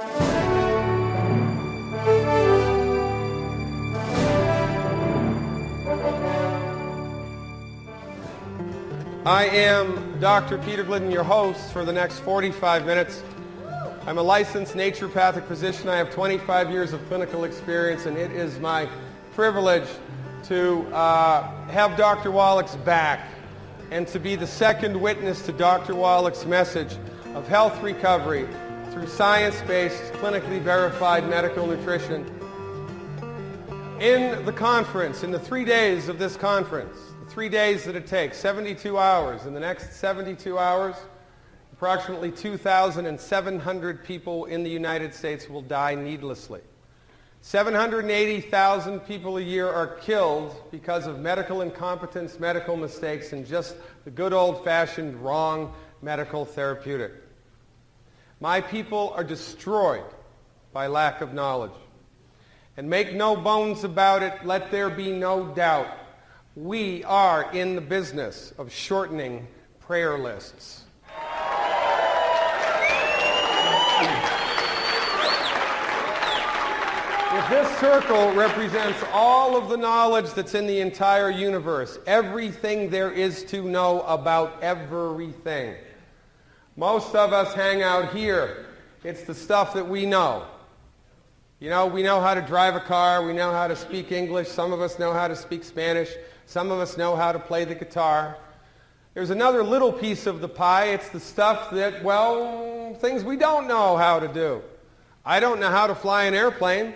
I am Dr. Peter Glidden, your host for the next 45 minutes. I'm a licensed naturopathic physician. I have 25 years of clinical experience, and it is my privilege to have Dr. Wallach's back and to be the second witness to Dr. Wallach's message of health recovery through science-based, clinically verified medical nutrition. In the conference, in the 3 days of this conference, 3 days that it takes, 72 hours. In the next 72 hours, approximately 2,700 people in the United States will die needlessly. 780,000 people a year are killed because of medical incompetence, medical mistakes, and just the good old-fashioned wrong medical therapeutic. My people are destroyed by lack of knowledge. And make no bones about it, let there be no doubt. We are in the business of shortening prayer lists. If this circle represents all of the knowledge that's in the entire universe, everything there is to know about everything, most of us hang out here. It's the stuff that we know. You know, we know how to drive a car. We know how to speak English. Some of us know how to speak Spanish. Some of us know how to play the guitar. There's another little piece of the pie. It's the stuff that, well, things we don't know how to do. I don't know how to fly an airplane.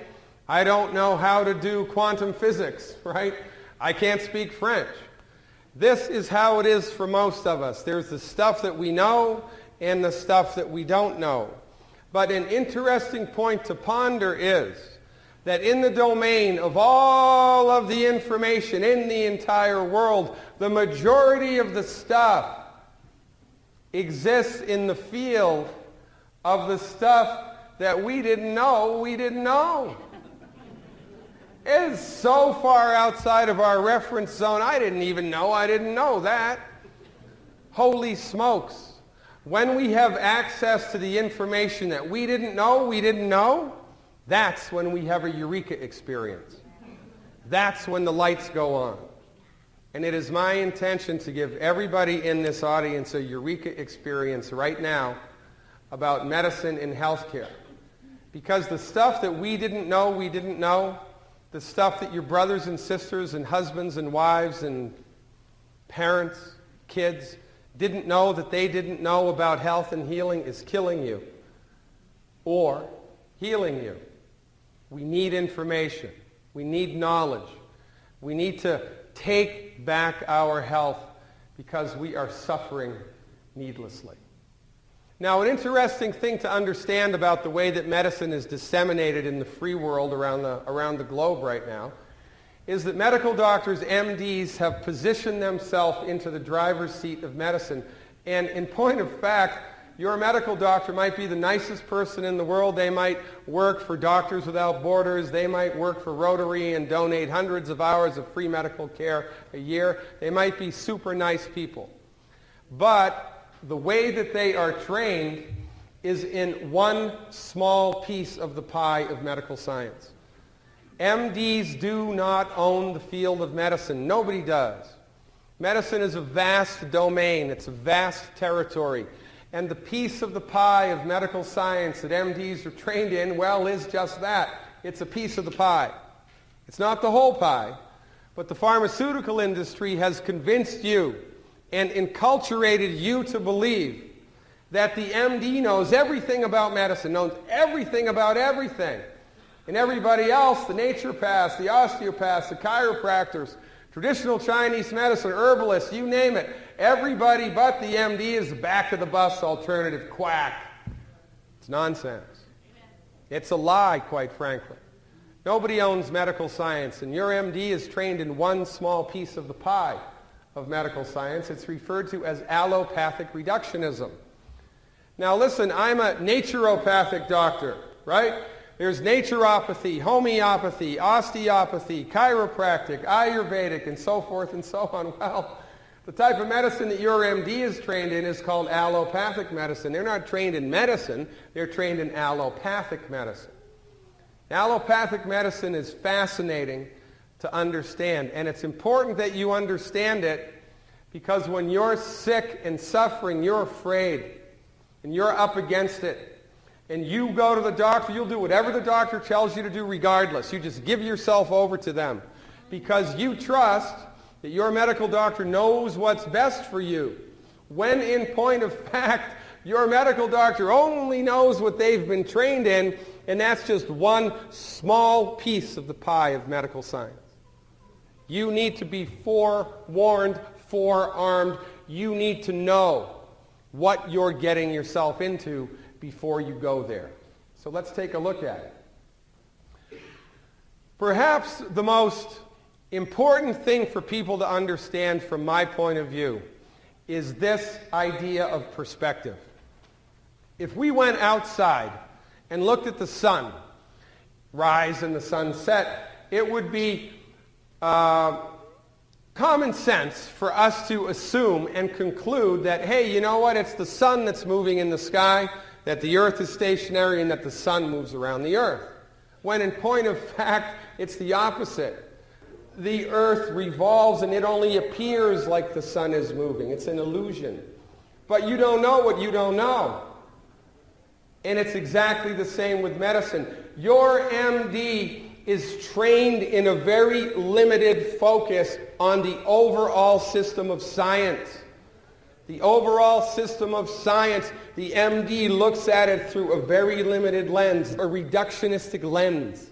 I don't know how to do quantum physics, right? I can't speak French. This is how it is for most of us. There's the stuff that we know and the stuff that we don't know. But an interesting point to ponder is that in the domain of all of the information in the entire world, the majority of the stuff exists in the field of the stuff that we didn't know we didn't know. It is so far outside of our reference zone, I didn't know that. Holy smokes. When we have access to the information that we didn't know, that's when we have a eureka experience. That's when the lights go on. And it is my intention to give everybody in this audience a eureka experience right now about medicine and healthcare. Because the stuff that we didn't know, the stuff that your brothers and sisters and husbands and wives and parents, kids, didn't know that they didn't know about health and healing is killing you or healing you. We need information. We need knowledge. We need to take back our health because we are suffering needlessly. Now, an interesting thing to understand about the way that medicine is disseminated in the free world around the globe right now is that medical doctors, MDs, have positioned themselves into the driver's seat of medicine. And in point of fact, your medical doctor might be the nicest person in the world. They might work for Doctors Without Borders. They might work for Rotary and donate hundreds of hours of free medical care a year. They might be super nice people. But the way that they are trained is in one small piece of the pie of medical science. MDs do not own the field of medicine. Nobody does. Medicine is a vast domain. It's a vast territory. And the piece of the pie of medical science that MDs are trained in, well, is just that. It's a piece of the pie. It's not the whole pie. But the pharmaceutical industry has convinced you and enculturated you to believe that the MD knows everything about medicine, knows everything about everything. And everybody else, the naturopaths, the osteopaths, the chiropractors, traditional Chinese medicine, herbalists, you name it, everybody but the MD is the back-of-the-bus alternative quack. It's nonsense. It's a lie, quite frankly. Nobody owns medical science, and your MD is trained in one small piece of the pie of medical science. It's referred to as allopathic reductionism. Now listen, I'm a naturopathic doctor, right? There's naturopathy, homeopathy, osteopathy, chiropractic, Ayurvedic, and so forth and so on. Well, The type of medicine that your MD is trained in is called allopathic medicine. They're not trained in medicine, they're trained in allopathic medicine. Allopathic medicine is fascinating to understand, and it's important that you understand it because when you're sick and suffering, you're afraid, and you're up against it. And you go to the doctor, you'll do whatever the doctor tells you to do regardless. You just give yourself over to them because you trust that your medical doctor knows what's best for you, when in point of fact, your medical doctor only knows what they've been trained in, and that's just one small piece of the pie of medical science. You need to be forewarned, forearmed. You need to know what you're getting yourself into before you go there. So let's take a look at it. Perhaps the most important thing for people to understand from my point of view is this idea of perspective. If we went outside and looked at the sun rise and the sun set, it would be common sense for us to assume and conclude that, hey, you know what, it's the sun that's moving in the sky, that the earth is stationary, and that the sun moves around the earth. When in point of fact, it's the opposite. The earth revolves and it only appears like the sun is moving. It's an illusion. But you don't know what you don't know. And it's exactly the same with medicine. Your MD is trained in a very limited focus on the overall system of science. The overall system of science, the MD looks at it through a very limited lens, a reductionistic lens.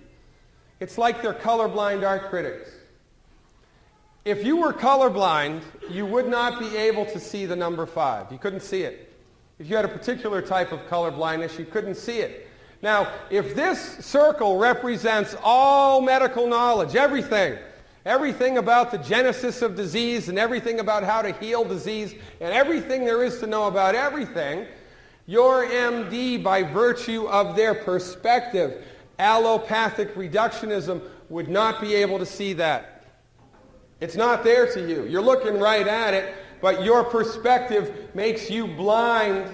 It's like they're colorblind art critics. If you were colorblind, you would not be able to see the number 5. You couldn't see it. If you had a particular type of color blindness, you couldn't see it. Now, if this circle represents all medical knowledge, everything about the genesis of disease and everything about how to heal disease and everything there is to know about everything, your MD, by virtue of their perspective, allopathic reductionism, would not be able to see that. It's not there to you. You're looking right at it, but your perspective makes you blind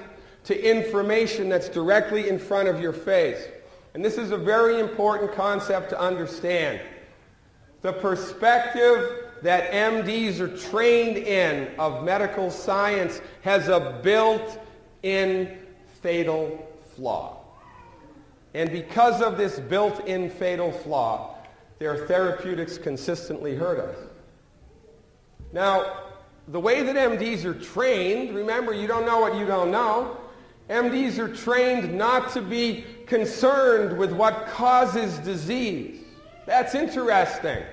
to information that's directly in front of your face. And this is a very important concept to understand. The perspective that MDs are trained in of medical science has a built-in fatal flaw. And because of this built-in fatal flaw, their therapeutics consistently hurt us. Now, the way that MDs are trained, remember, you don't know what you don't know. MDs are trained not to be concerned with what causes disease. That's interesting.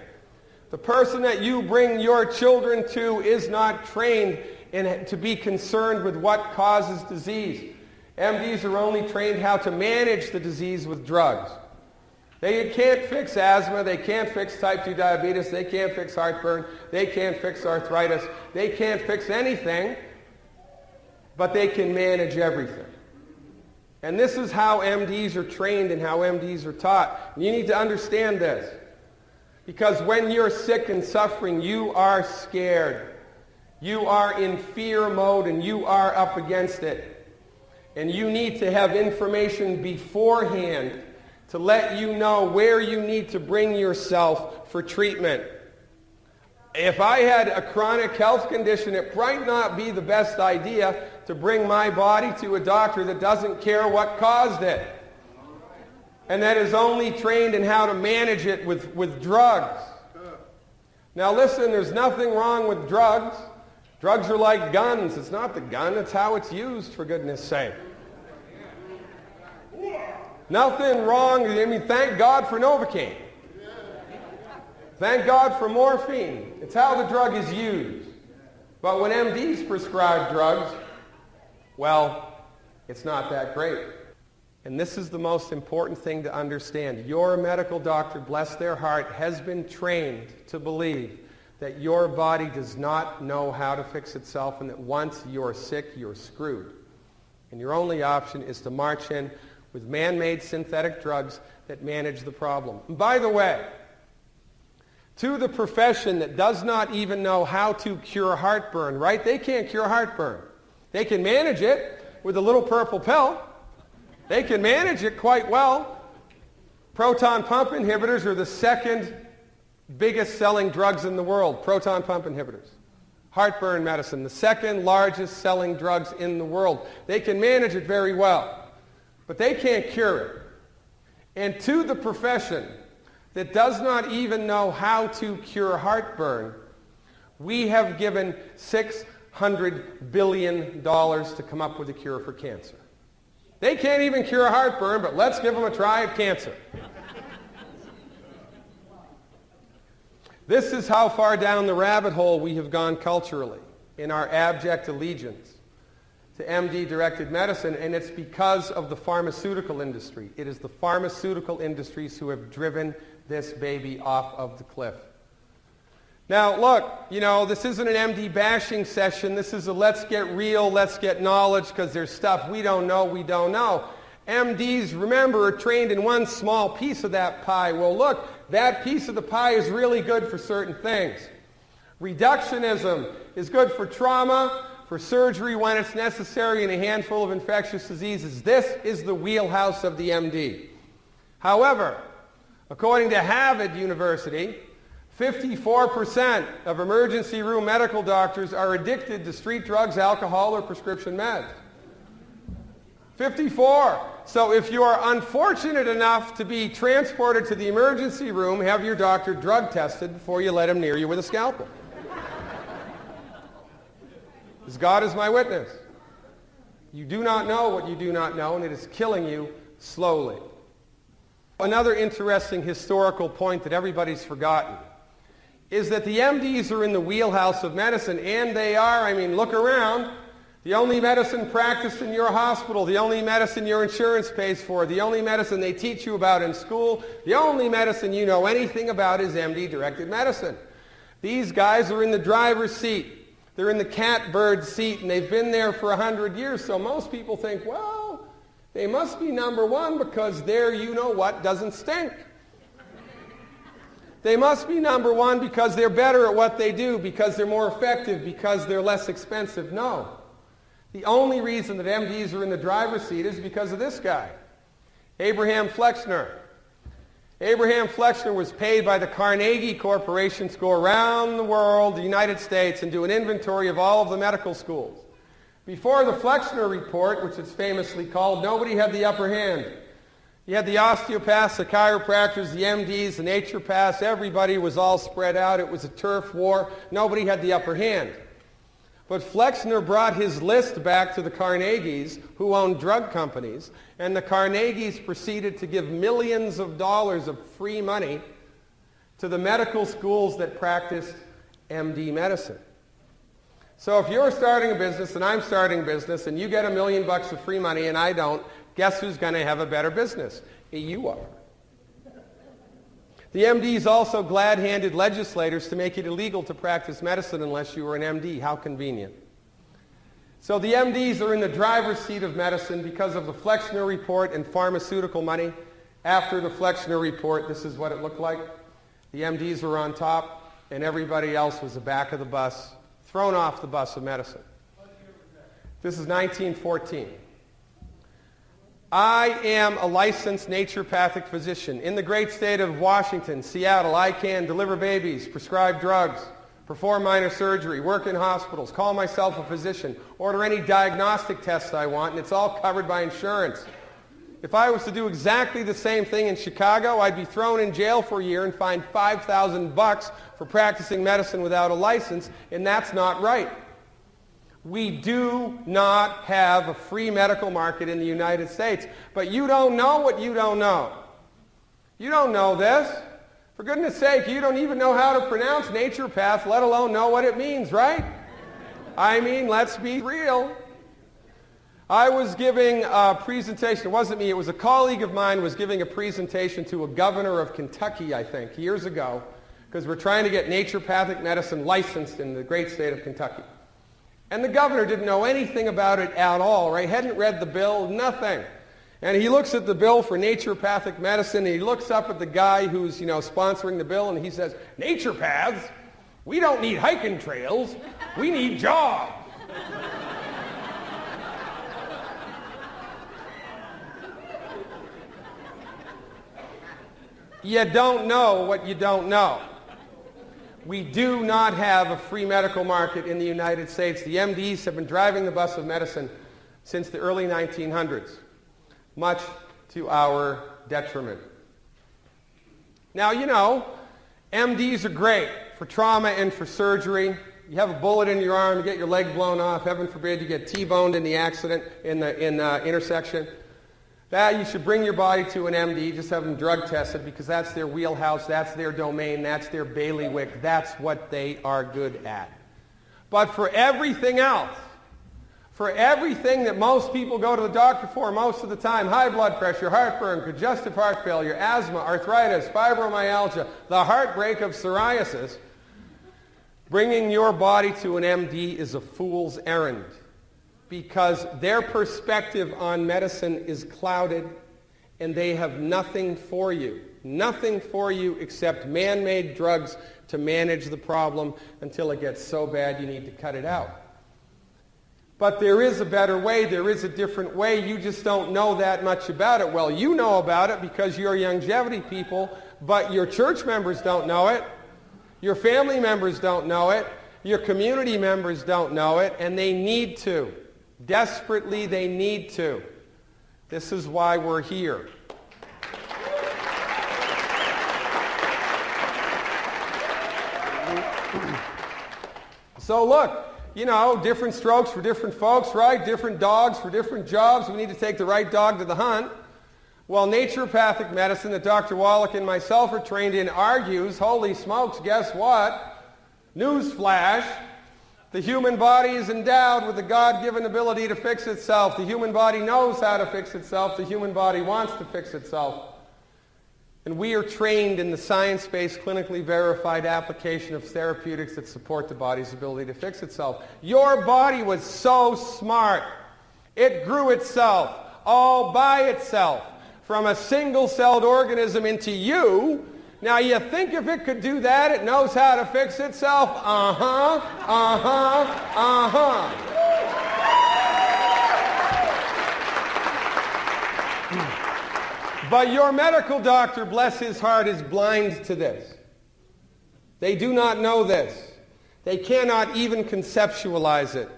The person that you bring your children to is not trained to be concerned with what causes disease. MDs are only trained how to manage the disease with drugs. They can't fix asthma, they can't fix type 2 diabetes, they can't fix heartburn, they can't fix arthritis, they can't fix anything, but they can manage everything. And this is how MDs are trained and how MDs are taught. You need to understand this. Because when you're sick and suffering, you are scared. You are in fear mode and you are up against it. And you need to have information beforehand to let you know where you need to bring yourself for treatment. If I had a chronic health condition, it might not be the best idea to bring my body to a doctor that doesn't care what caused it and that is only trained in how to manage it with drugs. Now listen, there's nothing wrong with drugs. Drugs are like guns. It's not the gun, it's how it's used, for goodness sake. Nothing wrong. I mean, thank God for Novocaine. Thank God for morphine. It's how the drug is used. But when MDs prescribe drugs, well, it's not that great. And this is the most important thing to understand. Your medical doctor, bless their heart, has been trained to believe that your body does not know how to fix itself and that once you're sick, you're screwed. And your only option is to march in with man-made synthetic drugs that manage the problem. And by the way, To the profession that does not even know how to cure heartburn, right? They can't cure heartburn. They can manage it with a little purple pill. They can manage it quite well. Proton pump inhibitors are the second biggest selling drugs in the world, proton pump inhibitors. Heartburn medicine, the second largest selling drugs in the world. They can manage it very well, but they can't cure it. And to the profession that does not even know how to cure heartburn, we have given $600 billion to come up with a cure for cancer. They can't even cure heartburn, but let's give them a try at cancer. This is how far down the rabbit hole we have gone culturally in our abject allegiance to MD-directed medicine, and it's because of the pharmaceutical industry. It is the pharmaceutical industries who have driven this baby off of the cliff. Now, look, this isn't an MD bashing session. This is a let's get real, let's get knowledge, because there's stuff we don't know. MDs, remember, are trained in one small piece of that pie. Well, look, that piece of the pie is really good for certain things. Reductionism is good for trauma, for surgery when it's necessary, and a handful of infectious diseases. This is the wheelhouse of the MD. However, according to Harvard University, 54% of emergency room medical doctors are addicted to street drugs, alcohol, or prescription meds. 54. So if you are unfortunate enough to be transported to the emergency room, have your doctor drug tested before you let him near you with a scalpel. Because God is my witness. You do not know what you do not know, and it is killing you slowly. Another interesting historical point that everybody's forgotten is that the MDs are in the wheelhouse of medicine, and they are. Look around. The only medicine practiced in your hospital, the only medicine your insurance pays for, the only medicine they teach you about in school, the only medicine you know anything about is MD-directed medicine. These guys are in the driver's seat. They're in the catbird seat, and they've been there for 100 years, so most people think, well, they must be number one because their you-know-what doesn't stink. They must be number one because they're better at what they do, because they're more effective, because they're less expensive. No. The only reason that MDs are in the driver's seat is because of this guy, Abraham Flexner. Abraham Flexner was paid by the Carnegie Corporation to go around the world, the United States, and do an inventory of all of the medical schools. Before the Flexner Report, which it's famously called, nobody had the upper hand. You had the osteopaths, the chiropractors, the MDs, the naturopaths. Everybody was all spread out. It was a turf war. Nobody had the upper hand. But Flexner brought his list back to the Carnegies, who owned drug companies, and the Carnegies proceeded to give millions of dollars of free money to the medical schools that practiced MD medicine. So if you're starting a business and I'm starting a business and you get $1 million of free money and I don't, guess who's going to have a better business? You are. The MDs also glad-handed legislators to make it illegal to practice medicine unless you were an MD. How convenient. So the MDs are in the driver's seat of medicine because of the Flexner Report and pharmaceutical money. After the Flexner Report, this is what it looked like. The MDs were on top, and everybody else was the back of the bus, thrown off the bus of medicine. This is 1914. I am a licensed naturopathic physician. In the great state of Washington, Seattle, I can deliver babies, prescribe drugs, perform minor surgery, work in hospitals, call myself a physician, order any diagnostic tests I want, and it's all covered by insurance. If I was to do exactly the same thing in Chicago, I'd be thrown in jail for a year and fined $5,000 for practicing medicine without a license, and that's not right. We do not have a free medical market in the United States. But you don't know what you don't know. You don't know this. For goodness sake, you don't even know how to pronounce naturopath, let alone know what it means, right? Let's be real. I was giving a presentation. It wasn't me. It was a colleague of mine was giving a presentation to a governor of Kentucky, I think, years ago, because we're trying to get naturopathic medicine licensed in the great state of Kentucky. And the governor didn't know anything about it at all, right? Hadn't read the bill, nothing. And he looks at the bill for naturopathic medicine, and he looks up at the guy who's, sponsoring the bill, and he says, "Naturopaths? We don't need hiking trails. We need jobs." You don't know what you don't know. We do not have a free medical market in the United States. The MDs have been driving the bus of medicine since the early 1900s, much to our detriment. Now, MDs are great for trauma and for surgery. You have a bullet in your arm, you get your leg blown off, heaven forbid you get T-boned in the accident, in the intersection. That you should bring your body to an MD, just have them drug tested, because that's their wheelhouse, that's their domain, that's their bailiwick, that's what they are good at. But for everything else, for everything that most people go to the doctor for most of the time, high blood pressure, heartburn, congestive heart failure, asthma, arthritis, fibromyalgia, the heartbreak of psoriasis, bringing your body to an MD is a fool's errand, because their perspective on medicine is clouded and they have nothing for you except man-made drugs to manage the problem until it gets so bad you need to cut it out. But there is a better way, there is a different way, you just don't know that much about it. Well, you know about it because you're Youngevity people, but your church members don't know it, your family members don't know it, your community members don't know it, and they need to. Desperately, they need to. This is why we're here. So look, different strokes for different folks, right? Different dogs for different jobs. We need to take the right dog to the hunt. Well, naturopathic medicine that Dr. Wallach and myself are trained in argues, holy smokes, guess what? Newsflash. The human body is endowed with the God-given ability to fix itself. The human body knows how to fix itself. The human body wants to fix itself. And we are trained in the science-based, clinically verified application of therapeutics that support the body's ability to fix itself. Your body was so smart. It grew itself all by itself from a single-celled organism into you. Now, you think if it could do that, it knows how to fix itself? But your medical doctor, bless his heart, is blind to this. They do not know this. They cannot even conceptualize it.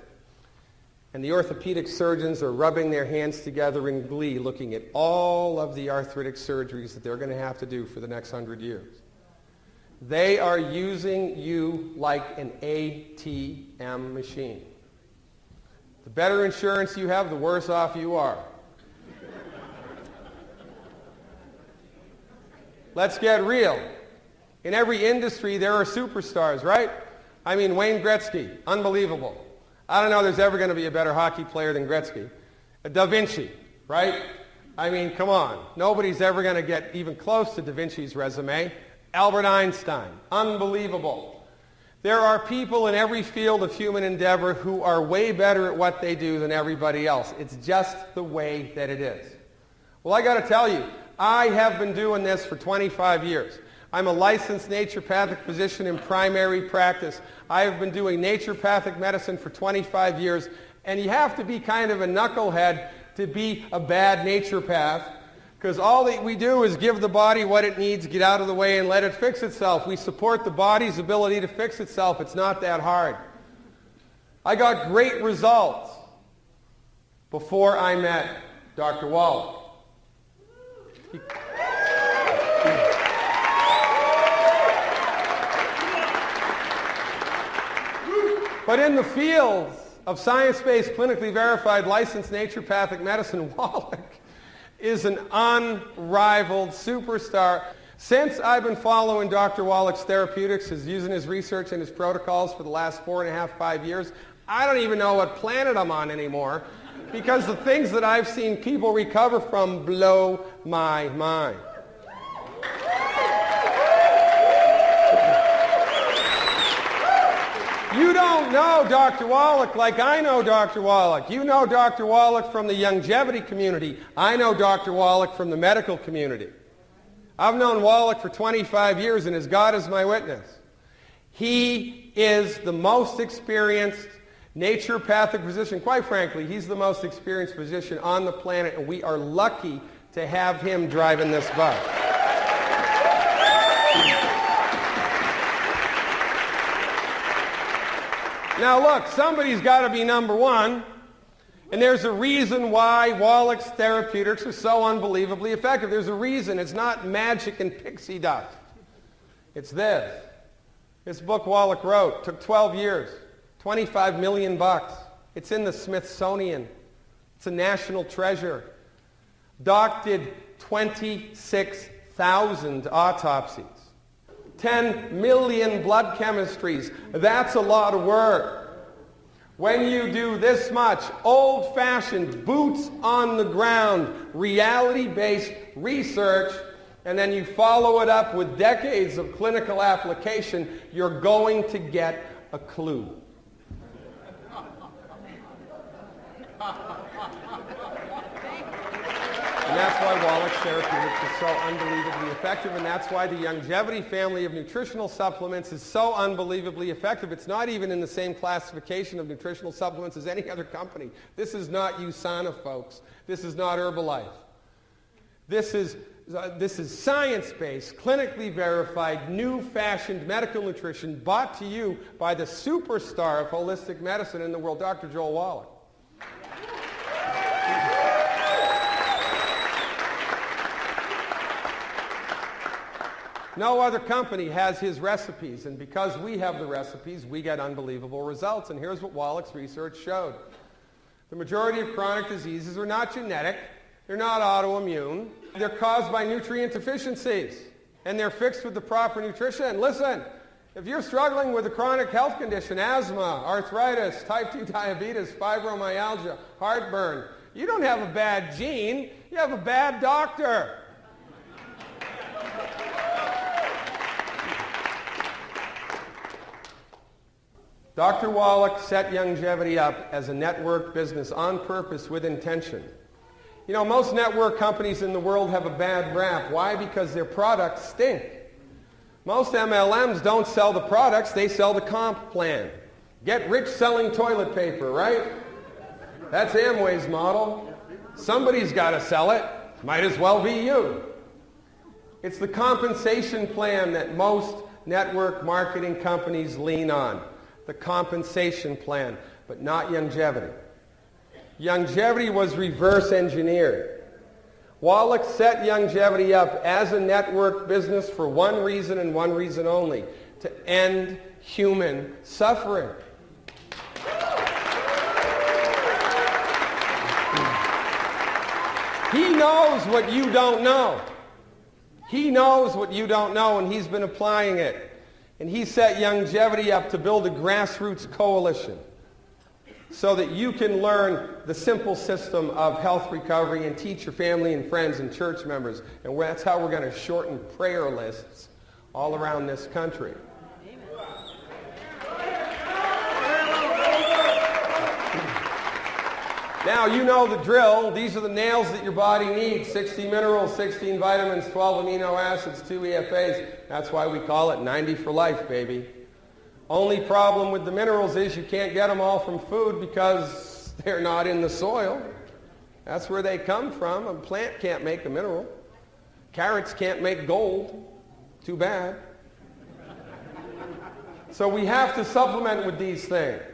And the orthopedic surgeons are rubbing their hands together in glee, looking at all of the arthritic surgeries that they're going to have to do for the next 100 years. They are using you like an ATM machine. The better insurance you have, the worse off you are. Let's get real. In every industry, there are superstars, right? I mean, Wayne Gretzky, unbelievable. I don't know there's ever going to be a better hockey player than Gretzky. Da Vinci, right? I mean, come on. Nobody's ever going to get even close to Da Vinci's resume. Albert Einstein, unbelievable. There are people in every field of human endeavor who are way better at what they do than everybody else. It's just the way that it is. Well, I got to tell you, I have been doing this for 25 years. I'm a licensed naturopathic physician in primary practice. I have been doing naturopathic medicine for 25 years, and you have to be kind of a knucklehead to be a bad naturopath, because all that we do is give the body what it needs, get out of the way, and let it fix itself. We support the body's ability to fix itself. It's not that hard. I got great results before I met Dr. Wallach. But in the fields of science-based, clinically verified, licensed naturopathic medicine, Wallach is an unrivaled superstar. Since I've been following Dr. Wallach's therapeutics, using his research and his protocols for the last 4.5, 5 years, I don't even know what planet I'm on anymore, because the things that I've seen people recover from blow my mind. You don't know Dr. Wallach like I know Dr. Wallach. You know Dr. Wallach from the Youngevity community. I know Dr. Wallach from the medical community. I've known Wallach for 25 years, and as God is my witness, he is the most experienced naturopathic physician. Quite frankly, he's the most experienced physician on the planet, and we are lucky to have him driving this bus. Now look, somebody's got to be number one, and there's a reason why Wallach's therapeutics are so unbelievably effective. There's a reason. It's not magic and pixie dust. It's this. This book Wallach wrote took 12 years, $25 million. It's in the Smithsonian. It's a national treasure. Doc did 26,000 autopsies. 10 million blood chemistries. That's a lot of work. When you do this much old-fashioned, boots on the ground, reality-based research, and then you follow it up with decades of clinical application, you're going to get a clue. And that's why Wallach's therapeutics is so unbelievably effective, and that's why the Youngevity family of nutritional supplements is so unbelievably effective. It's not even in the same classification of nutritional supplements as any other company. This is not USANA, folks. This is not Herbalife. This is science-based, clinically verified, new-fashioned medical nutrition brought to you by the superstar of holistic medicine in the world, Dr. Joel Wallach. No other company has his recipes, and because we have the recipes, we get unbelievable results. And here's what Wallach's research showed. The majority of chronic diseases are not genetic, they're not autoimmune, they're caused by nutrient deficiencies, and they're fixed with the proper nutrition. Listen, if you're struggling with a chronic health condition, asthma, arthritis, type 2 diabetes, fibromyalgia, heartburn, you don't have a bad gene, you have a bad doctor. Dr. Wallach set Youngevity up as a network business on purpose with intention. You know, most network companies in the world have a bad rap. Why? Because their products stink. Most MLMs don't sell the products, they sell the comp plan. Get rich selling toilet paper, right? That's Amway's model. Somebody's got to sell it. Might as well be you. It's the compensation plan that most network marketing companies lean on. The compensation plan, but not Youngevity. Youngevity was reverse engineered. Wallach set Youngevity up as a network business for one reason and one reason only, to end human suffering. He knows what you don't know. He knows what you don't know, and he's been applying it. And he set Youngevity up to build a grassroots coalition so that you can learn the simple system of health recovery and teach your family and friends and church members. And that's how we're going to shorten prayer lists all around this country. Now, you know the drill. These are the nails that your body needs. 60 minerals, 16 vitamins, 12 amino acids, 2 EFAs. That's why we call it 90 for life, baby. Only problem with the minerals is you can't get them all from food because they're not in the soil. That's where they come from. A plant can't make a mineral. Carrots can't make gold. Too bad. So we have to supplement with these things.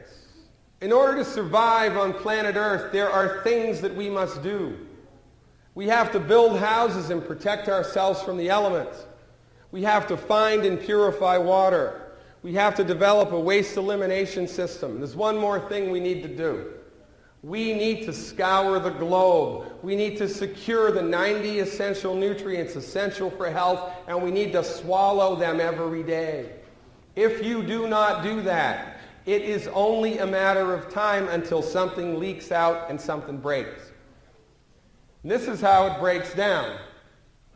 In order to survive on planet Earth, there are things that we must do. We have to build houses and protect ourselves from the elements. We have to find and purify water. We have to develop a waste elimination system. There's one more thing we need to do. We need to scour the globe. We need to secure the 90 essential nutrients essential for health, and we need to swallow them every day. If you do not do that, it is only a matter of time until something leaks out and something breaks. And this is how it breaks down.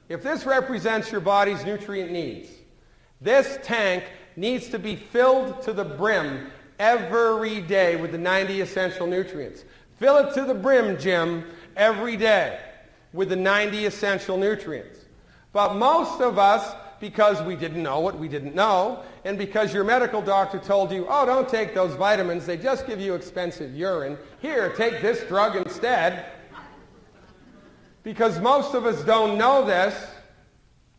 If this represents your body's nutrient needs, this tank needs to be filled to the brim every day with the 90 essential nutrients. Fill it to the brim, Jim, every day with the 90 essential nutrients. But most of us, because we didn't know what we didn't know, and because your medical doctor told you, oh, don't take those vitamins, they just give you expensive urine. Here, take this drug instead. Because most of us don't know this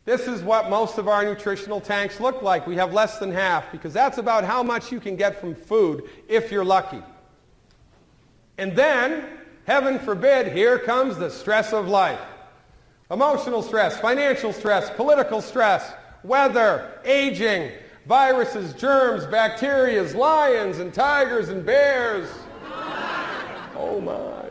is what most of our nutritional tanks look like. We have less than half, because that's about how much you can get from food if you're lucky. And then, heaven forbid, here comes the stress of life. Emotional stress, financial stress, political stress, weather, aging, viruses, germs, bacteria, lions and tigers and bears. Oh my.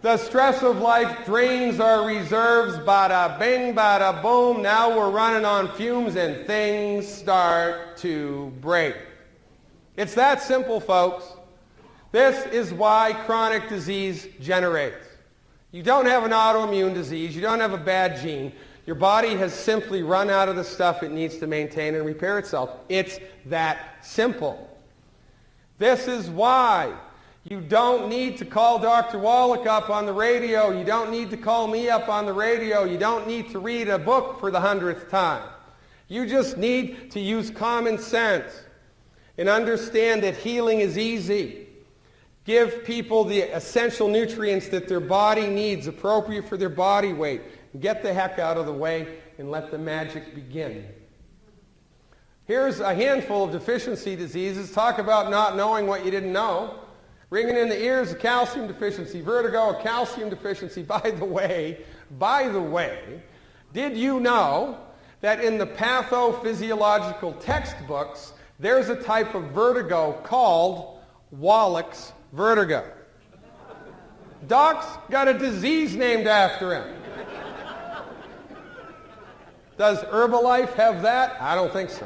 The stress of life drains our reserves, bada bing, bada boom. Now we're running on fumes and things start to break. It's that simple, folks. This is why chronic disease generates. You don't have an autoimmune disease. You don't have a bad gene. Your body has simply run out of the stuff it needs to maintain and repair itself. It's that simple. This is why you don't need to call Dr. Wallach up on the radio. You don't need to call me up on the radio. You don't need to read a book for the 100th time. You just need to use common sense and understand that healing is easy. Give people the essential nutrients that their body needs, appropriate for their body weight. Get the heck out of the way and let the magic begin. Here's a handful of deficiency diseases. Talk about not knowing what you didn't know. Ringing in the ears, a calcium deficiency. Vertigo, a calcium deficiency. By the way, did you know that in the pathophysiological textbooks, there's a type of vertigo called Wallach's vertigo? Doc's got a disease named after him. Does Herbalife have that? I don't think so.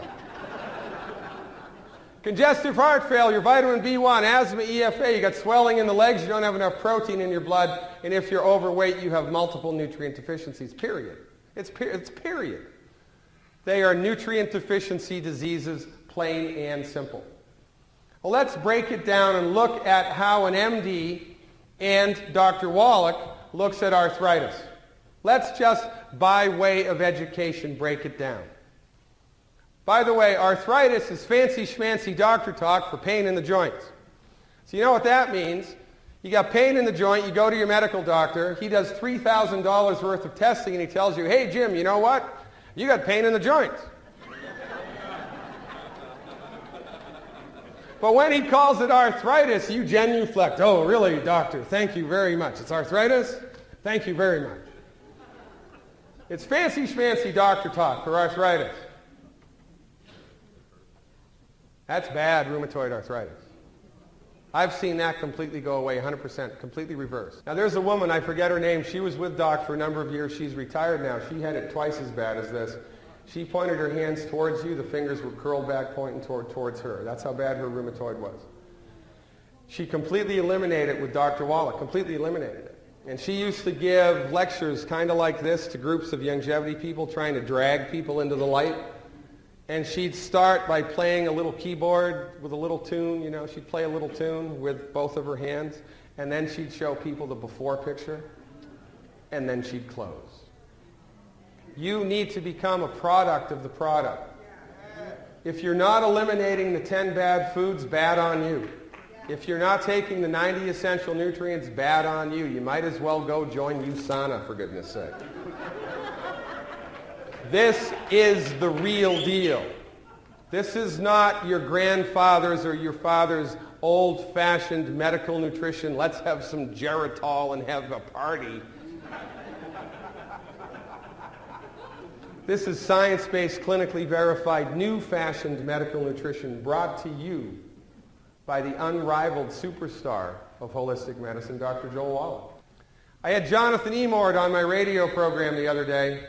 Congestive heart failure, vitamin B1, asthma, EFA, you got swelling in the legs, you don't have enough protein in your blood, and if you're overweight, you have multiple nutrient deficiencies, period. It's period. They are nutrient deficiency diseases, plain and simple. Well, let's break it down and look at how an MD and Dr. Wallach looks at arthritis. Let's just, by way of education, break it down. By the way, arthritis is fancy schmancy doctor talk for pain in the joints. So you know what that means? You got pain in the joint, you go to your medical doctor, he does $3,000 worth of testing and he tells you, hey Jim, you know what? You got pain in the joints. But when he calls it arthritis, you genuflect. Oh, really, doctor? Thank you very much. It's arthritis? Thank you very much. It's fancy schmancy doctor talk for arthritis. That's bad rheumatoid arthritis. I've seen that completely go away, 100%, completely reversed. Now there's a woman, I forget her name, she was with Doc for a number of years. She's retired now. She had it twice as bad as this. She pointed her hands towards you, the fingers were curled back pointing towards her. That's how bad her rheumatoid was. She completely eliminated it with Dr. Wallach, completely eliminated it. And she used to give lectures kind of like this to groups of Youngevity people trying to drag people into the light. And she'd start by playing a little keyboard with a little tune, you know, she'd play a little tune with both of her hands, and then she'd show people the before picture, and then she'd close. You need to become a product of the product. If you're not eliminating the 10 bad foods, bad on you. If you're not taking the 90 essential nutrients, bad on you. You might as well go join USANA, for goodness sake. This is the real deal. This is not your grandfather's or your father's old-fashioned medical nutrition. Let's have some Geritol and have a party. This is science-based, clinically verified, new-fashioned medical nutrition brought to you by the unrivaled superstar of holistic medicine, Dr. Joel Wallach. I had Jonathan Emord on my radio program the other day.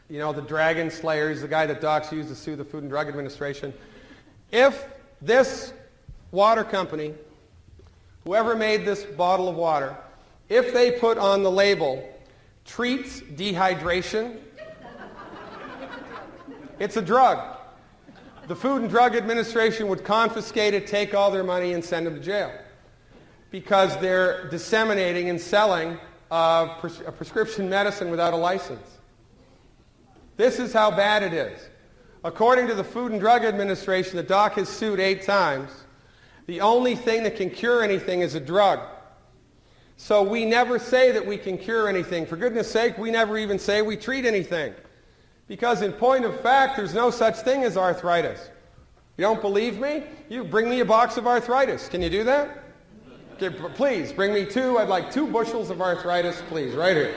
You know, the dragon slayer, he's the guy that docs use to sue the Food and Drug Administration. If this water company, whoever made this bottle of water, if they put on the label, treats dehydration, it's a drug. the Food and Drug Administration would confiscate it, take all their money, and send them to jail because they're disseminating and selling a prescription medicine without a license. This is how bad it is. According to the Food and Drug Administration, the doc has sued 8 times. The only thing that can cure anything is a drug. So we never say that we can cure anything. For goodness sake, we never even say we treat anything. Because in point of fact, there's no such thing as arthritis. You don't believe me? You bring me a box of arthritis. Can you do that? Okay, please, bring me 2. I'd like 2 bushels of arthritis, please, right here.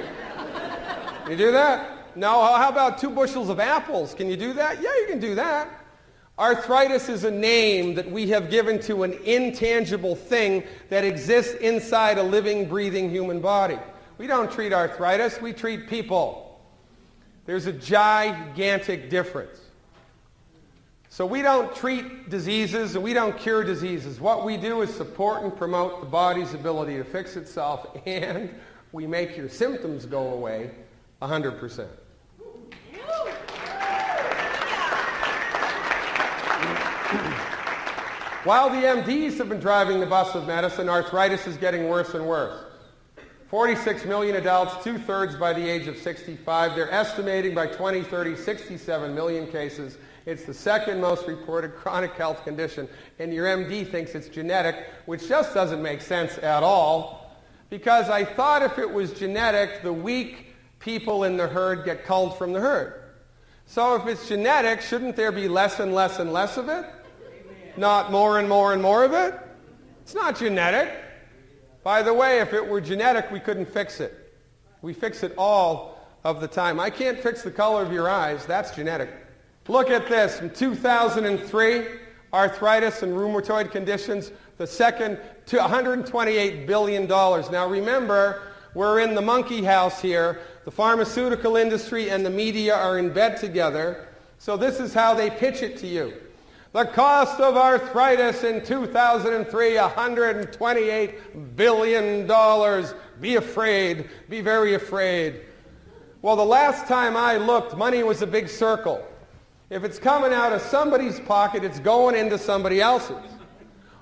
Can you do that? No, how about 2 bushels of apples? Can you do that? Yeah, you can do that. Arthritis is a name that we have given to an intangible thing that exists inside a living, breathing human body. We don't treat arthritis, we treat people. There's a gigantic difference. So we don't treat diseases and we don't cure diseases. What we do is support and promote the body's ability to fix itself, and we make your symptoms go away 100%. While the MDs have been driving the bus of medicine, arthritis is getting worse and worse. 46 million adults, 2/3 by the age of 65. They're estimating by 2030, 67 million cases. It's the second most reported chronic health condition, and your MD thinks it's genetic, which just doesn't make sense at all, because I thought if it was genetic, the weak people in the herd get culled from the herd. So if it's genetic, shouldn't there be less and less and less of it? Not more and more and more of it? It's not genetic. By the way, if it were genetic, we couldn't fix it. We fix it all of the time. I can't fix the color of your eyes. That's genetic. Look at this. In 2003, arthritis and rheumatoid conditions, the second to $128 billion. Now remember, we're in the monkey house here. The pharmaceutical industry and the media are in bed together. So this is how they pitch it to you. The cost of arthritis in 2003, $128 billion. Be afraid. Be very afraid. Well, the last time I looked, money was a big circle. If it's coming out of somebody's pocket, it's going into somebody else's.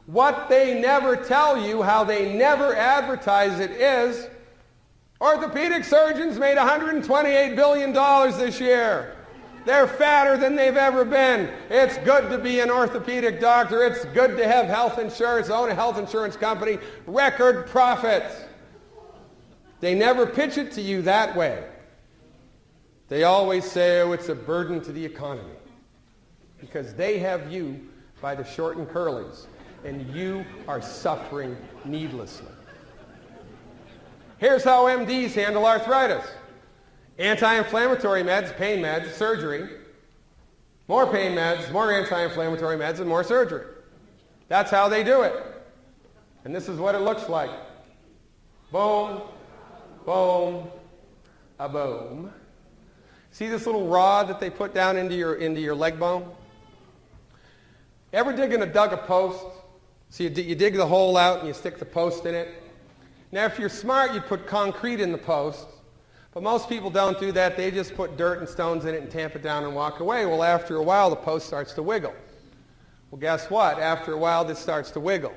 What they never tell you, how they never advertise it, is orthopedic surgeons made $128 billion this year. They're fatter than they've ever been. It's good to be an orthopedic doctor. It's good to have health insurance, own a health insurance company, record profits. They never pitch it to you that way. They always say, oh, it's a burden to the economy, because they have you by the short and curlies, and you are suffering needlessly. Here's how MDs handle arthritis. Anti-inflammatory meds, pain meds, surgery. More pain meds, more anti-inflammatory meds, and more surgery. That's how they do it. And this is what it looks like. Boom, boom, a boom. See this little rod that they put down into your leg bone? Ever dug a post? So you dig the hole out and you stick the post in it. Now if you're smart, you put concrete in the post. But most people don't do that. They just put dirt and stones in it and tamp it down and walk away. Well, after a while, the post starts to wiggle. Well, guess what? After a while, this starts to wiggle.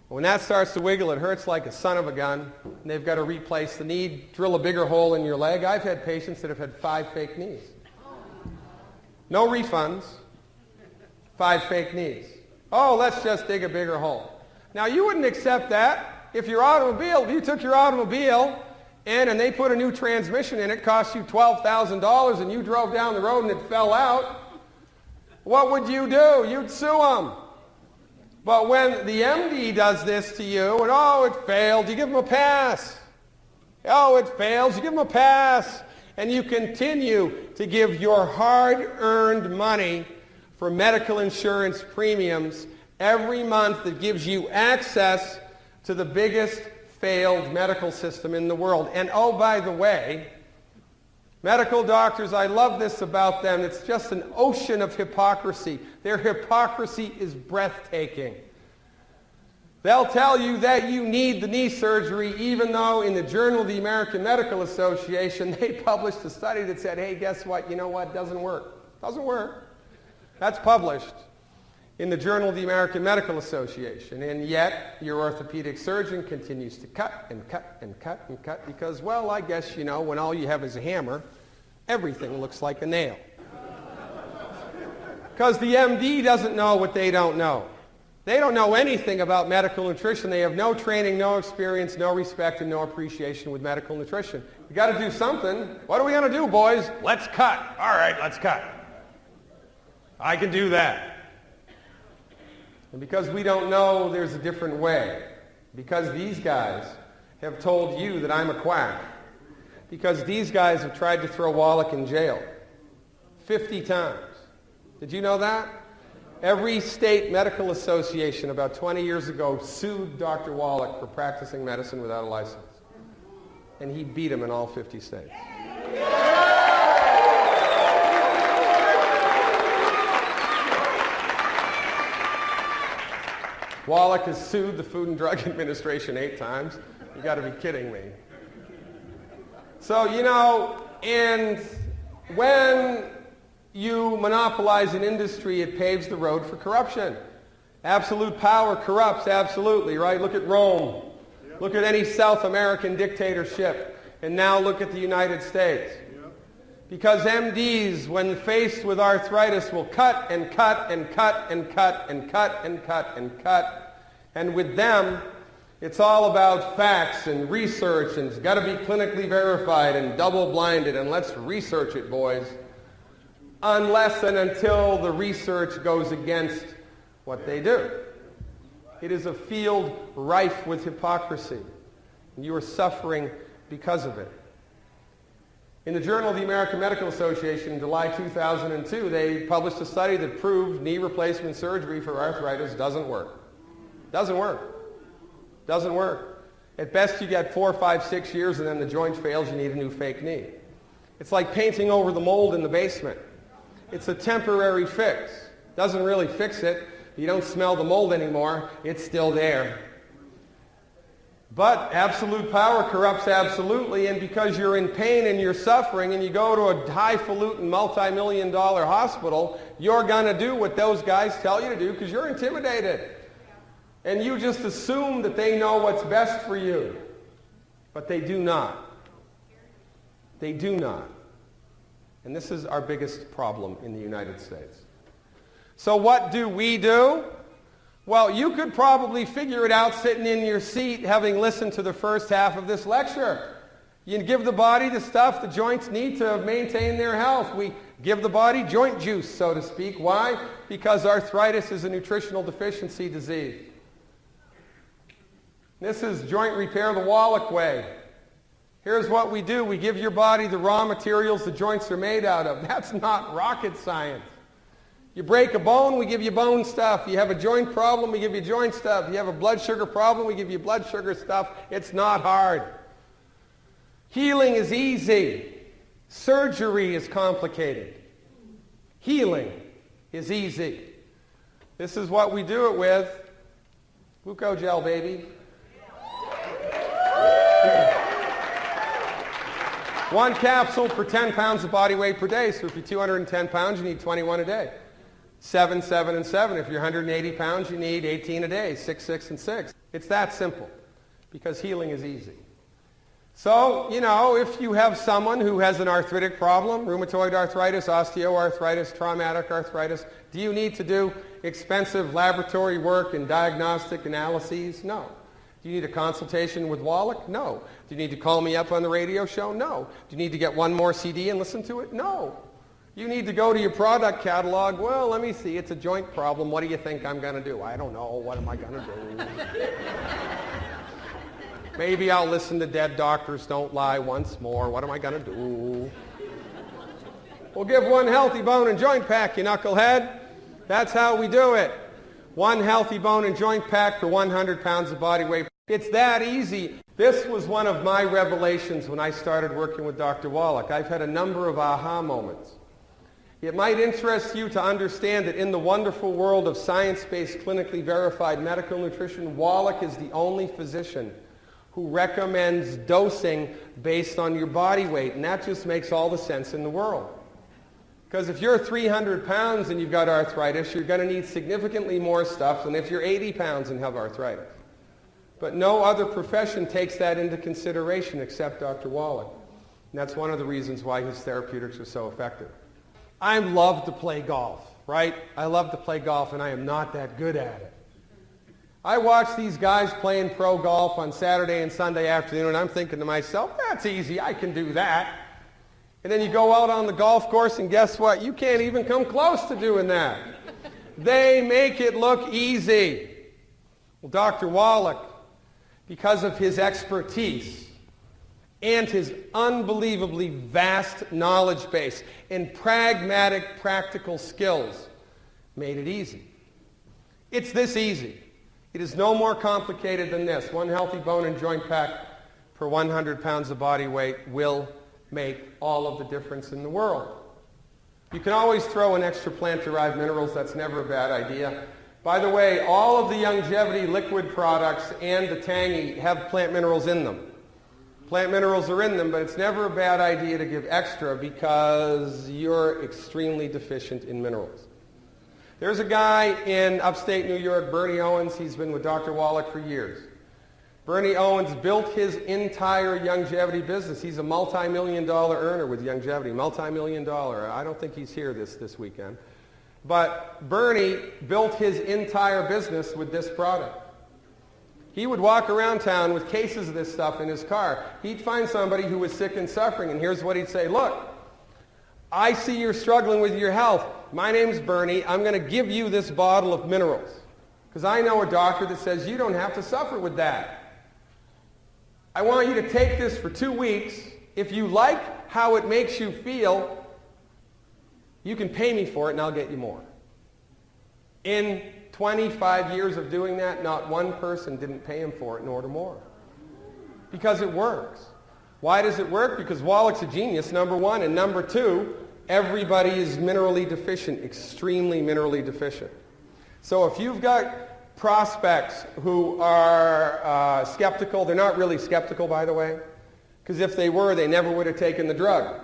When that starts to wiggle, it hurts like a son of a gun, and they've got to replace the knee, drill a bigger hole in your leg. I've had patients that have had 5 fake knees. No refunds. 5 fake knees. Oh, let's just dig a bigger hole. Now, you wouldn't accept that if you took your automobile and they put a new transmission in it, cost you $12,000, and you drove down the road and it fell out. What would you do? You'd sue them. But when the MD does this to you, and oh, it failed, you give them a pass. Oh, it fails, you give them a pass. And you continue to give your hard-earned money for medical insurance premiums every month that gives you access to the biggest failed medical system in the world. And oh, by the way, medical doctors, I love this about them. It's just an ocean of hypocrisy. Their hypocrisy is breathtaking. They'll tell you that you need the knee surgery, even though in the Journal of the American Medical Association, they published a study that said, hey, guess what? You know what? It doesn't work. It doesn't work. That's published in the Journal of the American Medical Association. And yet, your orthopedic surgeon continues to cut and cut and cut and cut because, well, I guess, you know, when all you have is a hammer, everything looks like a nail. Because the MD doesn't know what they don't know. They don't know anything about medical nutrition. They have no training, no experience, no respect, and no appreciation with medical nutrition. You got to do something. What are we going to do, boys? Let's cut. All right, let's cut. I can do that. And because we don't know there's a different way, because these guys have told you that I'm a quack, because these guys have tried to throw Wallach in jail 50 times. Did you know that? Every state medical association about 20 years ago sued Dr. Wallach for practicing medicine without a license. And he beat him in all 50 states. Wallach has sued the Food and Drug Administration 8 times. You got to be kidding me. So, you know, and when you monopolize an industry, it paves the road for corruption. Absolute power corrupts, absolutely, right? Look at Rome. Look at any South American dictatorship. And now look at the United States. Because MDs, when faced with arthritis, will cut and cut and cut and cut and cut and cut and cut. And with them, it's all about facts and research, and it's got to be clinically verified and double-blinded, and let's research it, boys. Unless and until the research goes against what they do. It is a field rife with hypocrisy, and you are suffering because of it. In the Journal of the American Medical Association in July 2002, they published a study that proved knee replacement surgery for arthritis doesn't work. Doesn't work. Doesn't work. At best you get 4, 5, 6 years and then the joint fails, you need a new fake knee. It's like painting over the mold in the basement. It's a temporary fix. Doesn't really fix it. You don't smell the mold anymore. It's still there. But absolute power corrupts absolutely, and because you're in pain and you're suffering and you go to a highfalutin multi-million-dollar hospital, you're going to do what those guys tell you to do because you're intimidated. And you just assume that they know what's best for you. But they do not. They do not. And this is our biggest problem in the United States. So what do we do? Well, you could probably figure it out sitting in your seat having listened to the first half of this lecture. You give the body the stuff the joints need to maintain their health. We give the body joint juice, so to speak. Why? Because arthritis is a nutritional deficiency disease. This is joint repair the Wallach way. Here's what we do. We give your body the raw materials the joints are made out of. That's not rocket science. You break a bone, we give you bone stuff. You have a joint problem, we give you joint stuff. You have a blood sugar problem, we give you blood sugar stuff. It's not hard. Healing is easy. Surgery is complicated. Healing is easy. This is what we do it with. Glucogel, baby. One capsule per 10 pounds of body weight per day. So if you're 210 pounds, you need 21 a day. 7, 7, and 7. If you're 180 pounds, you need 18 a day. 6, 6, and 6. It's that simple because healing is easy. So, you know, if you have someone who has an arthritic problem, rheumatoid arthritis, osteoarthritis, traumatic arthritis, do you need to do expensive laboratory work and diagnostic analyses? No. Do you need a consultation with Wallach? No. Do you need to call me up on the radio show? No. Do you need to get one more CD and listen to it? No. You need to go to your product catalog. Well, let me see. It's a joint problem. What do you think I'm going to do? I don't know. What am I going to do? Maybe I'll listen to Dead Doctors Don't Lie once more. What am I going to do? We'll give one healthy bone and joint pack, you knucklehead. That's how we do it. One healthy bone and joint pack for 100 pounds of body weight. It's that easy. This was one of my revelations when I started working with Dr. Wallach. I've had a number of aha moments. It might interest you to understand that in the wonderful world of science-based, clinically verified medical nutrition, Wallach is the only physician who recommends dosing based on your body weight, and that just makes all the sense in the world. Because if you're 300 pounds and you've got arthritis, you're going to need significantly more stuff than if you're 80 pounds and have arthritis. But no other profession takes that into consideration except Dr. Wallach. And that's one of the reasons why his therapeutics are so effective. I love to play golf, right? I love to play golf, and I am not that good at it. I watch these guys playing pro golf on Saturday and Sunday afternoon, and I'm thinking to myself, that's easy, I can do that. And then you go out on the golf course, and guess what? You can't even come close to doing that. They make it look easy. Well, Dr. Wallach, because of his expertise and his unbelievably vast knowledge base and pragmatic, practical skills, made it easy. It's this easy. It is no more complicated than this. One healthy bone and joint pack per 100 pounds of body weight will make all of the difference in the world. You can always throw in extra plant-derived minerals. That's never a bad idea. By the way, all of the Youngevity liquid products and the Tangy have plant minerals in them. Plant minerals are in them, but it's never a bad idea to give extra because you're extremely deficient in minerals. There's a guy in upstate New York, Bernie Owens. He's been with Dr. Wallach for years. Bernie Owens built his entire Youngevity business. He's a multi-million-dollar earner with Youngevity, multi-million-dollar. I don't think he's here this weekend. But Bernie built his entire business with this product. He would walk around town with cases of this stuff in his car. He'd find somebody who was sick and suffering, and here's what he'd say, look, I see you're struggling with your health. My name's Bernie. I'm going to give you this bottle of minerals because I know a doctor that says you don't have to suffer with that. I want you to take this for 2 weeks. If you like how it makes you feel, you can pay me for it and I'll get you more. In 25 years of doing that, not one person didn't pay him for it and order more. Because it works. Why does it work? Because Wallach's a genius, number one, and number two, everybody is minerally deficient, extremely minerally deficient. So if you've got prospects who are skeptical, they're not really skeptical, by the way, because if they were, they never would have taken the drug.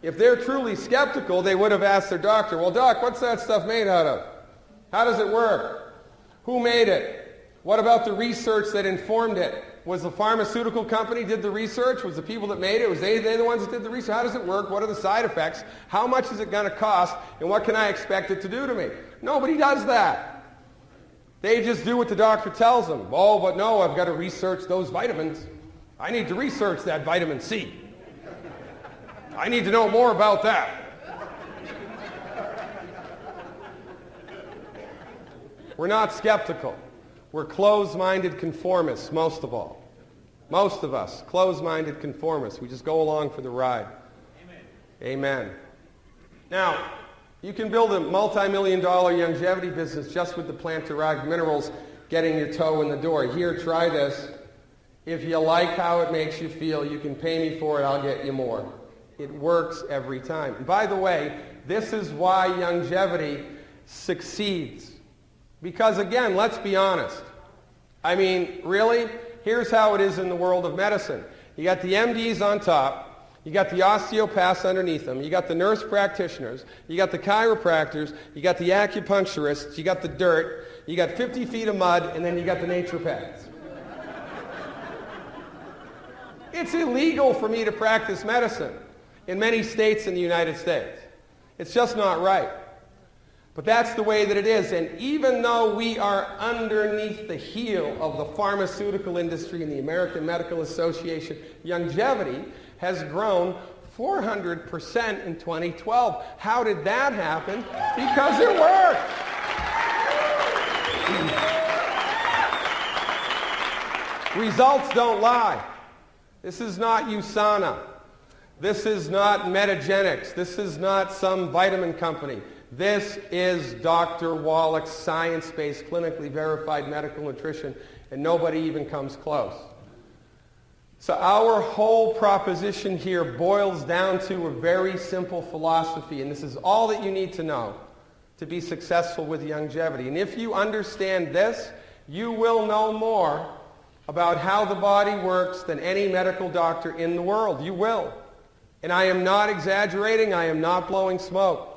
If they're truly skeptical, they would have asked their doctor, well, doc, what's that stuff made out of? How does it work? Who made it? What about the research that informed it? Was the pharmaceutical company did the research? Was the people that made it? Was they the ones that did the research? How does it work? What are the side effects? How much is it going to cost? And what can I expect it to do to me? Nobody does that. They just do what the doctor tells them. Oh, but no, I've got to research those vitamins. I need to research that vitamin C. I need to know more about that. We're not skeptical. We're closed-minded conformists, most of all. Most of us, closed-minded conformists. We just go along for the ride. Amen. Amen. Now, you can build a multi-million-dollar Youngevity business just with the plant-derived minerals getting your toe in the door. Here, try this. If you like how it makes you feel, you can pay me for it, I'll get you more. It works every time. And by the way, this is why Youngevity succeeds. Because again, let's be honest. I mean, really, here's how it is in the world of medicine. You got the MDs on top. You got the osteopaths underneath them. You got the nurse practitioners. You got the chiropractors. You got the acupuncturists. You got the dirt. You got 50 feet of mud, and then you got the naturopaths. It's illegal for me to practice medicine in many states in the United States. It's just not right. But that's the way that it is. And even though we are underneath the heel of the pharmaceutical industry and the American Medical Association, Youngevity has grown 400% in 2012. How did that happen? Because it worked. Results don't lie. This is not USANA. This is not Metagenics. This is not some vitamin company. This is Dr. Wallach's science-based, clinically verified medical nutrition, and nobody even comes close. So our whole proposition here boils down to a very simple philosophy, and this is all that you need to know to be successful with Youngevity. And if you understand this, you will know more about how the body works than any medical doctor in the world. You will. And I am not exaggerating. I am not blowing smoke.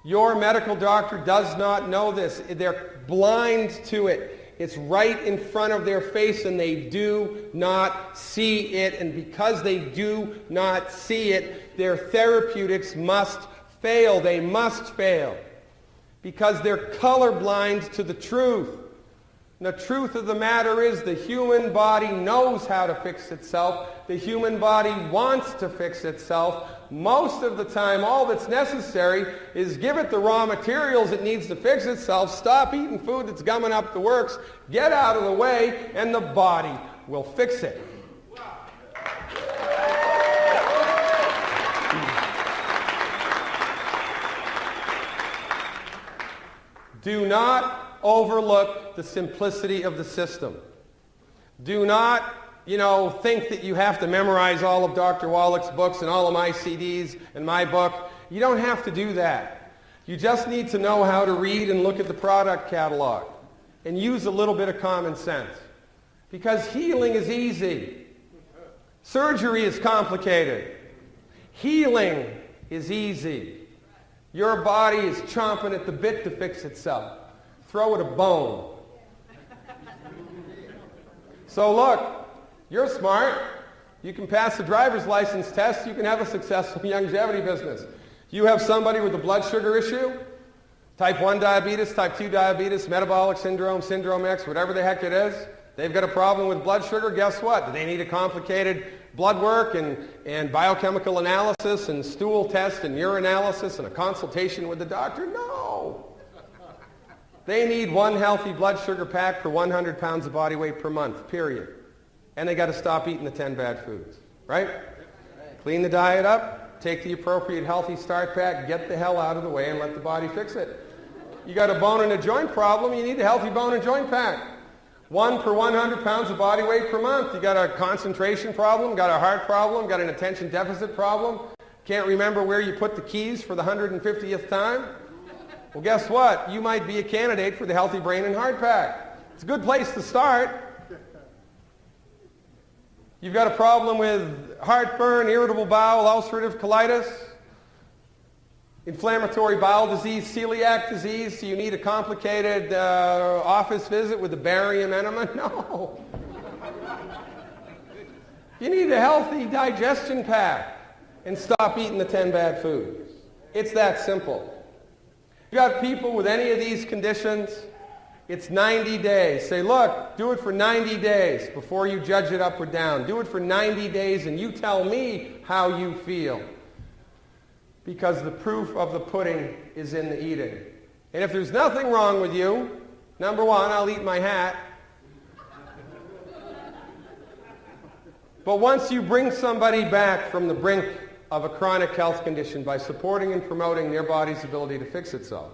Your medical doctor does not know this. They're blind to it. It's right in front of their face and they do not see it. And because they do not see it, their therapeutics must fail. They must fail. Because they're colorblind to the truth. And the truth of the matter is the human body knows how to fix itself. The human body wants to fix itself. Most of the time, all that's necessary is give it the raw materials it needs to fix itself, stop eating food that's gumming up the works, get out of the way, and the body will fix it. Do not overlook the simplicity of the system. Do not, think that you have to memorize all of Dr. Wallach's books and all of my CDs and my book. You don't have to do that. You just need to know how to read and look at the product catalog and use a little bit of common sense. Because healing is easy. Surgery is complicated. Healing is easy. Your body is chomping at the bit to fix itself. Throw it a bone. So look, you're smart. You can pass the driver's license test. You can have a successful Youngevity business. You have somebody with a blood sugar issue, type 1 diabetes, type 2 diabetes, metabolic syndrome, syndrome X, whatever the heck it is. They've got a problem with blood sugar. Guess what? Do they need a complicated blood work and biochemical analysis and stool test and urinalysis and a consultation with the doctor? No. They need one healthy blood sugar pack per 100 pounds of body weight per month, period. And they got to stop eating the 10 bad foods, right? Clean the diet up, take the appropriate healthy start pack, get the hell out of the way and let the body fix it. You got a bone and a joint problem, you need a healthy bone and joint pack. One per 100 pounds of body weight per month. You got a concentration problem, got a heart problem, got an attention deficit problem, can't remember where you put the keys for the 150th time. Well, guess what? You might be a candidate for the Healthy Brain and Heart Pack. It's a good place to start. You've got a problem with heartburn, irritable bowel, ulcerative colitis, inflammatory bowel disease, celiac disease, so you need a complicated office visit with a barium enema? No. You need a healthy digestion pack and stop eating the 10 bad foods. It's that simple. You got people with any of these conditions, it's 90 days. Say, look, do it for 90 days before you judge it up or down. Do it for 90 days and you tell me how you feel. Because the proof of the pudding is in the eating. And if there's nothing wrong with you, number one, I'll eat my hat. But once you bring somebody back from the brink of a chronic health condition by supporting and promoting their body's ability to fix itself,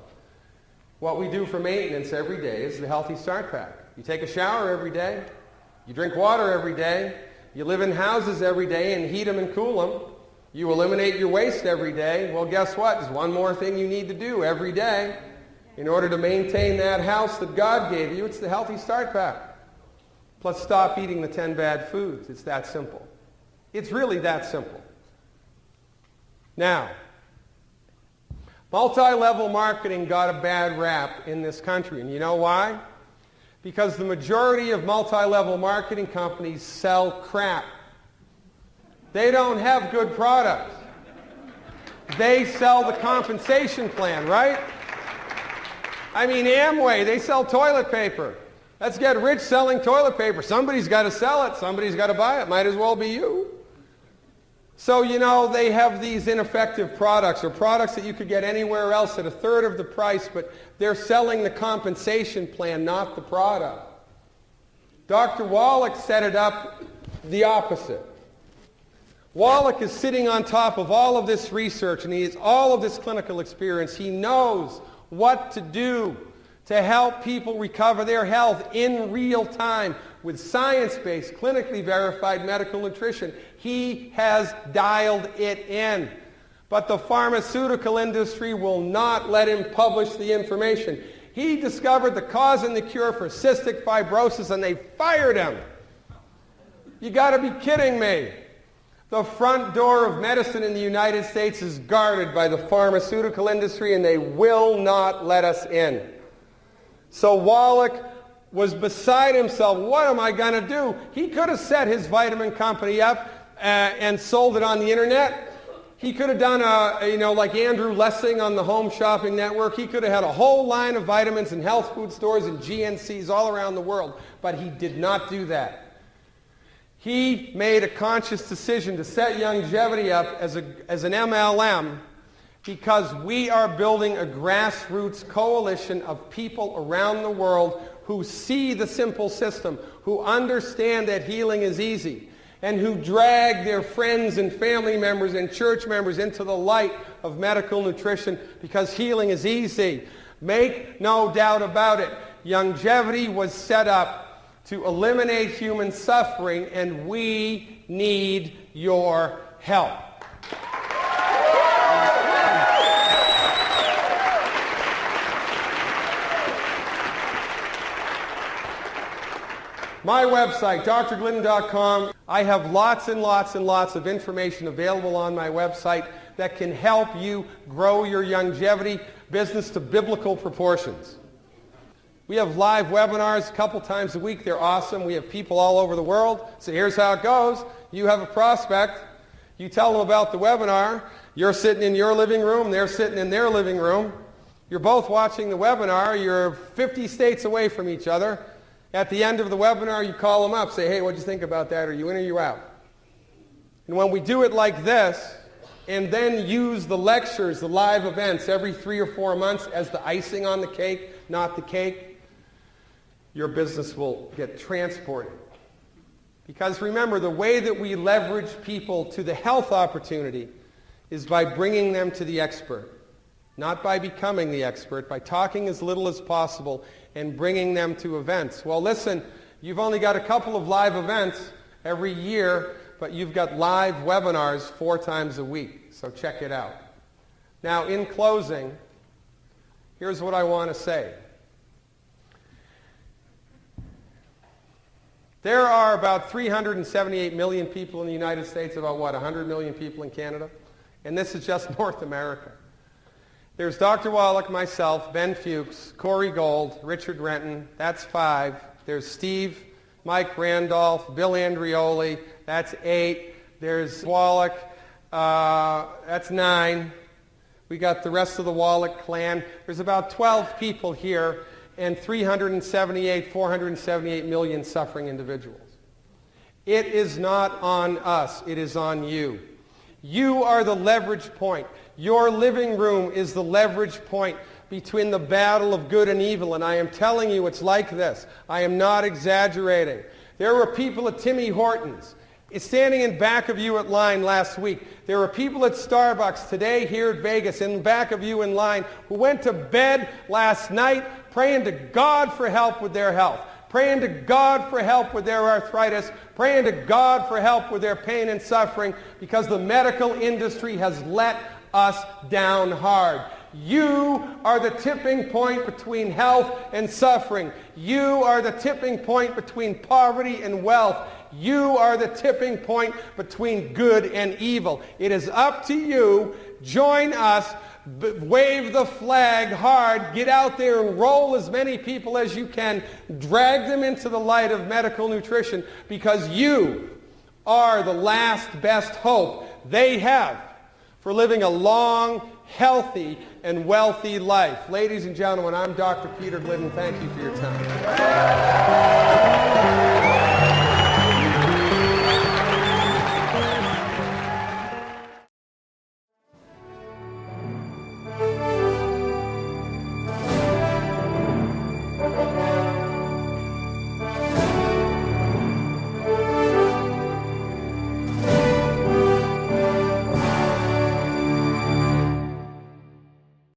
what we do for maintenance every day is the Healthy Start Pack. You take a shower every day. You drink water every day. You live in houses every day and heat them and cool them. You eliminate your waste every day. Well, guess what? There's one more thing you need to do every day in order to maintain that house that God gave you. It's the Healthy Start Pack. Plus stop eating the 10 bad foods. It's that simple. It's really that simple. Now, multi-level marketing got a bad rap in this country. And you know why? Because the majority of multi-level marketing companies sell crap. They don't have good products. They sell the compensation plan, right? I mean, Amway, they sell toilet paper. Let's get rich selling toilet paper. Somebody's got to sell it. Somebody's got to buy it. Might as well be you. So, they have these ineffective products or products that you could get anywhere else at a third of the price, but they're selling the compensation plan, not the product. Dr. Wallach set it up the opposite. Wallach is sitting on top of all of this research and he has all of this clinical experience. He knows what to do to help people recover their health in real time with science-based, clinically verified medical nutrition. He has dialed it in. But the pharmaceutical industry will not let him publish the information. He discovered the cause and the cure for cystic fibrosis and they fired him. You got to be kidding me. The front door of medicine in the United States is guarded by the pharmaceutical industry, and they will not let us in. So Wallach was beside himself. What am I going to do? He could have set his vitamin company up and sold it on the internet. He could have done like Andrew Lessing on the Home Shopping Network. He could have had a whole line of vitamins in health food stores and GNCs all around the world, but he did not do that. He made a conscious decision to set Youngevity up as an MLM because we are building a grassroots coalition of people around the world who see the simple system, who understand that healing is easy, and who drag their friends and family members and church members into the light of medical nutrition because healing is easy. Make no doubt about it. Youngevity was set up to eliminate human suffering, and we need your help. My website, drglidden.com. I have lots and lots and lots of information available on my website that can help you grow your Youngevity business to biblical proportions. We have live webinars a couple times a week. They're awesome. We have people all over the world. So here's how it goes. You have a prospect. You tell them about the webinar. You're sitting in your living room. They're sitting in their living room. You're both watching the webinar. You're 50 states away from each other. At the end of the webinar, you call them up. Say, hey, what'd you think about that? Are you in or you out? And when we do it like this, and then use the lectures, the live events every 3 or 4 months as the icing on the cake, not the cake, your business will get transported. Because remember, the way that we leverage people to the health opportunity is by bringing them to the expert, not by becoming the expert, by talking as little as possible and bringing them to events. Well, listen, you've only got a couple of live events every year, but you've got live webinars 4 times a week, so check it out. Now, in closing, here's what I want to say. There are about 378 million people in the United States, about 100 million people in Canada? And this is just North America. There's Dr. Wallach, myself, Ben Fuchs, Corey Gold, Richard Renton, that's 5. There's Steve, Mike Randolph, Bill Andreoli, that's 8. There's Wallach, that's 9. We got the rest of the Wallach clan. There's about 12 people here, and 478 million suffering individuals. It is not on us. It is on you. You are the leverage point. Your living room is the leverage point between the battle of good and evil, and I am telling you it's like this. I am not exaggerating. There were people at Timmy Hortons standing in back of you at line last week. There were people at Starbucks today here at Vegas in back of you in line who went to bed last night praying to God for help with their health, praying to God for help with their arthritis, praying to God for help with their pain and suffering because the medical industry has let us down hard. You are the tipping point between health and suffering. You are the tipping point between poverty and wealth. You are the tipping point between good and evil. It is up to you. Join us. Wave the flag hard. Get out there and roll as many people as you can. Drag them into the light of medical nutrition because you are the last best hope they have for living a long, healthy, and wealthy life. Ladies and gentlemen, I'm Dr. Peter Glidden. Thank you for your time.